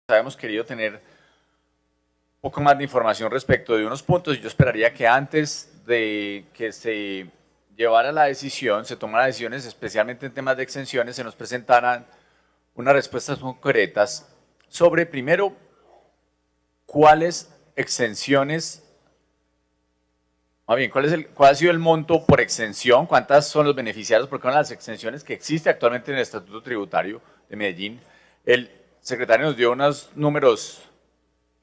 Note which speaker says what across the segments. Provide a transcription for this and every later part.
Speaker 1: Habíamos querido tener un poco más de información respecto de unos puntos y yo esperaría que antes de que se llevara la decisión, se tomara decisiones, especialmente en temas de exenciones, se nos presentaran unas respuestas concretas sobre, primero, cuáles exenciones, más bien, cuál ha sido el monto por exención, cuántas son los beneficiarios, porque son las exenciones que existe actualmente en el Estatuto Tributario de Medellín. El secretario nos dio unos números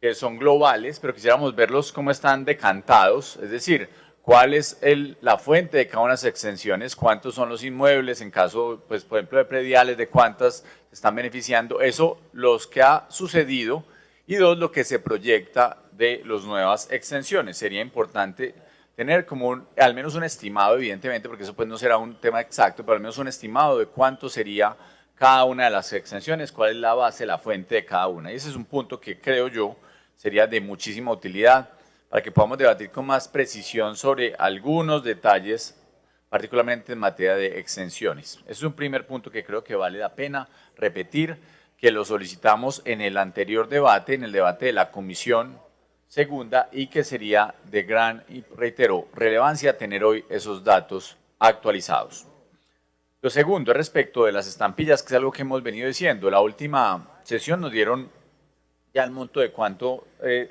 Speaker 1: que son globales, pero quisiéramos verlos cómo están decantados, es decir, cuál es la fuente de cada una de las exenciones, cuántos son los inmuebles, en caso, pues, por ejemplo, de prediales, de cuántas se están beneficiando, eso, los que ha sucedido, y dos, lo que se proyecta de las nuevas exenciones. Sería importante tener como al menos un estimado, evidentemente, porque eso pues no será un tema exacto, pero al menos un estimado de cuánto sería cada una de las exenciones, cuál es la base, la fuente de cada una. Y ese es un punto que creo yo sería de muchísima utilidad para que podamos debatir con más precisión sobre algunos detalles, particularmente en materia de exenciones. Ese es un primer punto que creo que vale la pena repetir, que lo solicitamos en el anterior debate, en el debate de la comisión segunda, y que sería de gran, y reitero, relevancia tener hoy esos datos actualizados. Lo segundo es respecto de las estampillas, que es algo que hemos venido diciendo. La última sesión nos dieron ya el monto de cuánto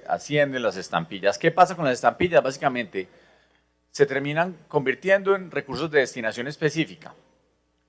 Speaker 1: ascienden las estampillas. ¿Qué pasa con las estampillas? Básicamente, se terminan convirtiendo en recursos de destinación específica.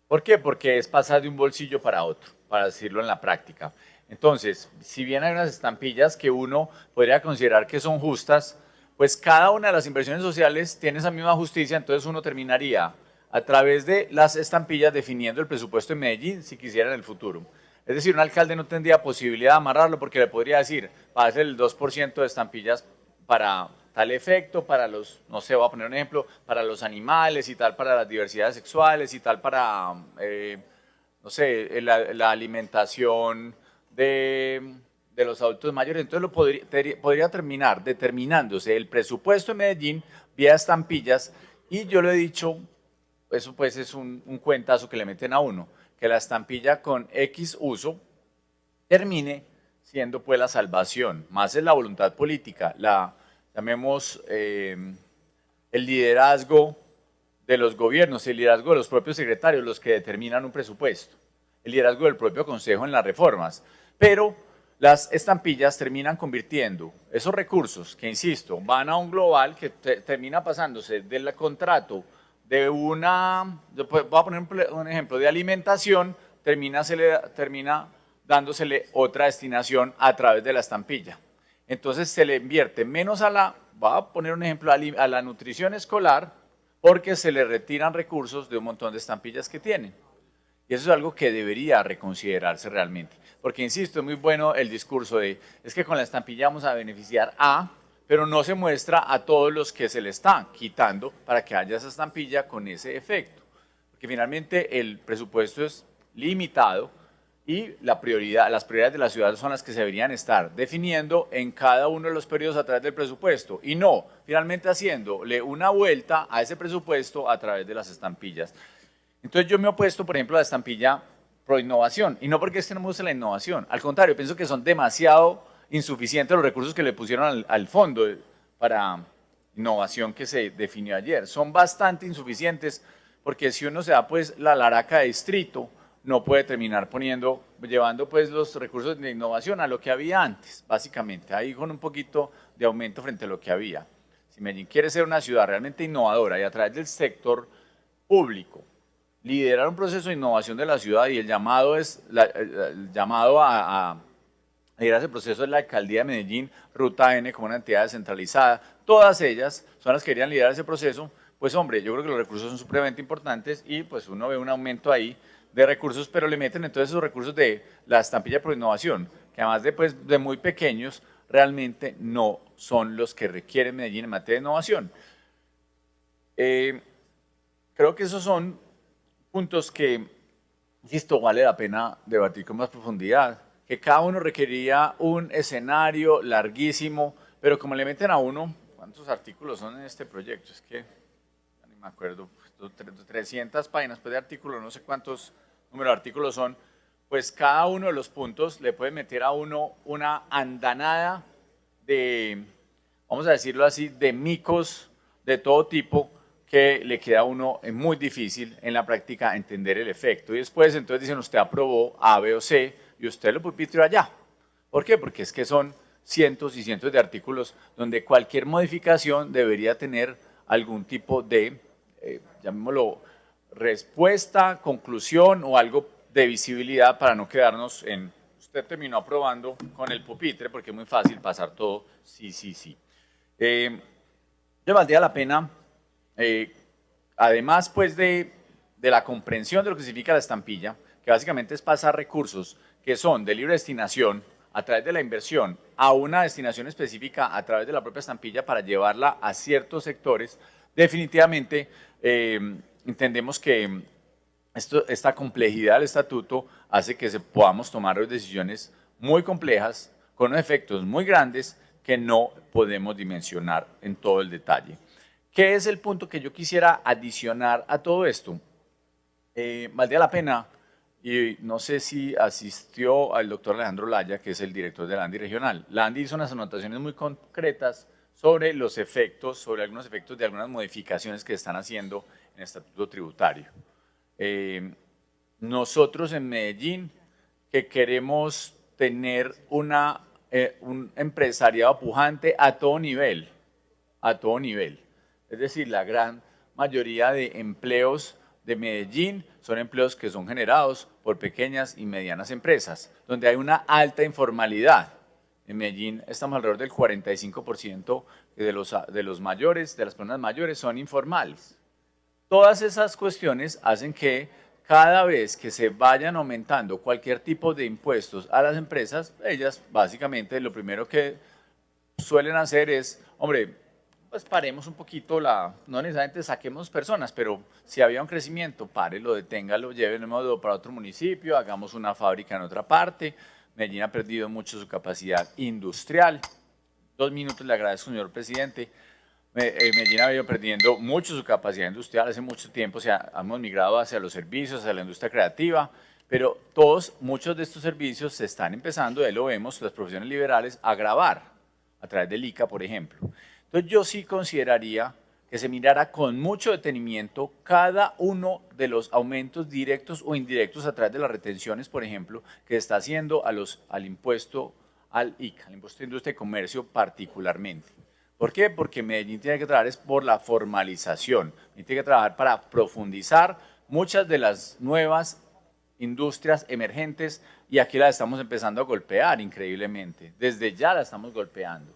Speaker 1: ¿Por qué? Porque es pasar de un bolsillo para otro, para decirlo en la práctica. Entonces, si bien hay unas estampillas que uno podría considerar que son justas, pues cada una de las inversiones sociales tiene esa misma justicia, entonces uno terminaría a través de las estampillas definiendo el presupuesto de Medellín si quisiera en el futuro. Es decir, un alcalde no tendría posibilidad de amarrarlo porque le podría decir, va a hacer el 2% de estampillas para tal efecto, para los, no sé, voy a poner un ejemplo, para los animales y tal, para las diversidades sexuales y tal, para, no sé, la alimentación de los adultos mayores. Entonces podría terminar determinándose el presupuesto de Medellín vía estampillas y yo lo he dicho, eso pues es un cuentazo que le meten a uno, que la estampilla con X uso termine siendo pues la salvación, más es la voluntad política, llamemos el liderazgo de los gobiernos, el liderazgo de los propios secretarios, los que determinan un presupuesto, el liderazgo del propio Consejo en las reformas, pero las estampillas terminan convirtiendo esos recursos que, insisto, van a un global que termina pasándose del contrato de una, voy a poner un ejemplo, de alimentación, termina dándosele otra destinación a través de la estampilla. Entonces se le invierte menos voy a poner un ejemplo, a la nutrición escolar, porque se le retiran recursos de un montón de estampillas que tienen. Y eso es algo que debería reconsiderarse realmente. Porque, insisto, es muy bueno el discurso de, es que con la estampilla vamos a beneficiar a, pero no se muestra a todos los que se le están quitando para que haya esa estampilla con ese efecto. Porque finalmente el presupuesto es limitado y las prioridades de la ciudad son las que se deberían estar definiendo en cada uno de los periodos a través del presupuesto y no finalmente haciéndole una vuelta a ese presupuesto a través de las estampillas. Entonces yo me he opuesto, por ejemplo, a la estampilla pro innovación, y no porque es que no me guste la innovación, al contrario, pienso que son demasiado insuficientes los recursos que le pusieron al fondo para innovación que se definió ayer. Son bastante insuficientes porque si uno se da pues la laraca de distrito, no puede terminar llevando pues los recursos de innovación a lo que había antes, básicamente, ahí con un poquito de aumento frente a lo que había. Si Medellín quiere ser una ciudad realmente innovadora y a través del sector público, liderar un proceso de innovación de la ciudad y el llamado a liderar ese proceso es la alcaldía de Medellín, Ruta N como una entidad descentralizada, todas ellas son las que querían liderar ese proceso, pues hombre, yo creo que los recursos son supremamente importantes y pues uno ve un aumento ahí de recursos, pero le meten entonces esos recursos de la estampilla por innovación, que además de muy pequeños, realmente no son los que requiere Medellín en materia de innovación. Creo que esos son puntos que, insisto, vale la pena debatir con más profundidad, que cada uno requeriría un escenario larguísimo, pero como le meten a uno, ¿cuántos artículos son en este proyecto? Es que ya ni me acuerdo, 300 páginas pues, de artículos, no sé cuántos números de artículos son, pues cada uno de los puntos le puede meter a uno una andanada de, vamos a decirlo así, de micos de todo tipo que le queda a uno muy difícil en la práctica entender el efecto. Y después entonces dicen, usted aprobó A, B o C y usted lo pupitre allá. ¿Por qué? Porque es que son cientos y cientos de artículos donde cualquier modificación debería tener algún tipo de, llamémoslo, respuesta, conclusión o algo de visibilidad para no quedarnos en, usted terminó aprobando con el pupitre porque es muy fácil pasar todo, sí, sí, sí. Valdría la pena, además pues de la comprensión de lo que significa la estampilla, que básicamente es pasar recursos que son de libre destinación a través de la inversión a una destinación específica a través de la propia estampilla para llevarla a ciertos sectores, definitivamente entendemos que esta complejidad del estatuto hace que podamos tomar decisiones muy complejas, con efectos muy grandes que no podemos dimensionar en todo el detalle. ¿Qué es el punto que yo quisiera adicionar a todo esto? Valdría la pena, y no sé si asistió al doctor Alejandro Laya, que es el director de la ANDI regional. La ANDI hizo unas anotaciones muy concretas sobre los efectos, sobre algunos efectos de algunas modificaciones que están haciendo en el estatuto tributario. Nosotros en Medellín, que queremos tener un empresariado pujante a todo nivel, es decir, la gran mayoría de empleos de Medellín son empleos que son generados por pequeñas y medianas empresas, donde hay una alta informalidad. En Medellín estamos alrededor del 45% de los mayores, de las personas mayores son informales. Todas esas cuestiones hacen que cada vez que se vayan aumentando cualquier tipo de impuestos a las empresas, ellas básicamente lo primero que suelen hacer es, hombre, pues paremos un poquito no necesariamente saquemos personas, pero si había un crecimiento, párelo, deténgalo, llévenlo para otro municipio, hagamos una fábrica en otra parte. Medellín ha perdido mucho su capacidad industrial. 2 minutos, le agradezco, señor presidente. Medellín ha ido perdiendo mucho su capacidad industrial, hace mucho tiempo hemos migrado hacia los servicios, hacia la industria creativa, pero muchos de estos servicios se están empezando, ahí lo vemos, las profesiones liberales, a grabar a través del ICA, por ejemplo. Entonces yo sí consideraría que se mirara con mucho detenimiento cada uno de los aumentos directos o indirectos a través de las retenciones, por ejemplo, que está haciendo al impuesto al ICA, al impuesto de industria y comercio particularmente. ¿Por qué? Porque Medellín tiene que trabajar por la formalización, tiene que trabajar para profundizar muchas de las nuevas industrias emergentes y aquí las estamos empezando a golpear increíblemente, desde ya la estamos golpeando.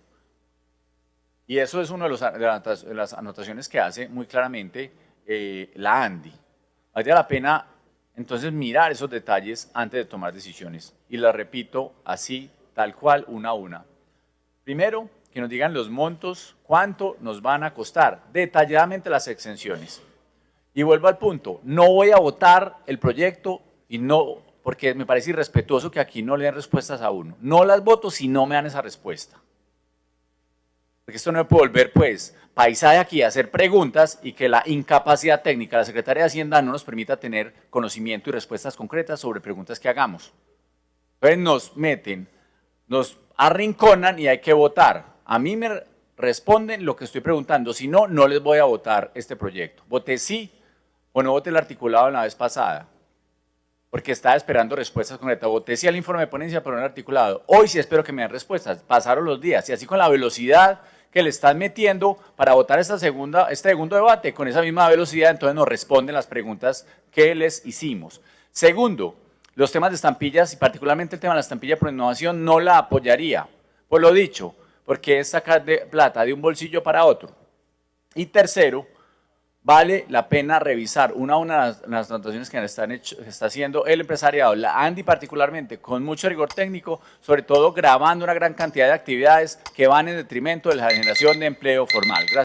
Speaker 1: Y eso es una de las anotaciones que hace muy claramente la ANDI. Vale la pena entonces mirar esos detalles antes de tomar decisiones y las repito así, tal cual, una a una. Primero, que nos digan los montos, cuánto nos van a costar, detalladamente las exenciones. Y vuelvo al punto, no voy a votar el proyecto y no, porque me parece irrespetuoso que aquí no le den respuestas a uno. No las voto si no me dan esa respuesta. Porque esto no me puede volver, pues, paisaje aquí a hacer preguntas y que la incapacidad técnica de la Secretaría de Hacienda no nos permita tener conocimiento y respuestas concretas sobre preguntas que hagamos. Entonces nos meten, nos arrinconan y hay que votar. A mí me responden lo que estoy preguntando, si no, no les voy a votar este proyecto. Voté sí o no voté el articulado la vez pasada, porque estaba esperando respuestas concretas. Voté sí al informe de ponencia, pero no el articulado. Hoy sí espero que me den respuestas. Pasaron los días y así con la velocidad que le están metiendo para votar este segundo debate, con esa misma velocidad, entonces nos responden las preguntas que les hicimos. Segundo, los temas de estampillas y particularmente el tema de la estampilla por innovación no la apoyaría, por lo dicho, porque es sacar plata de un bolsillo para otro. Y tercero, vale la pena revisar una a una las anotaciones que está haciendo el empresariado, la ANDI particularmente, con mucho rigor técnico, sobre todo grabando una gran cantidad de actividades que van en detrimento de la generación de empleo formal. Gracias.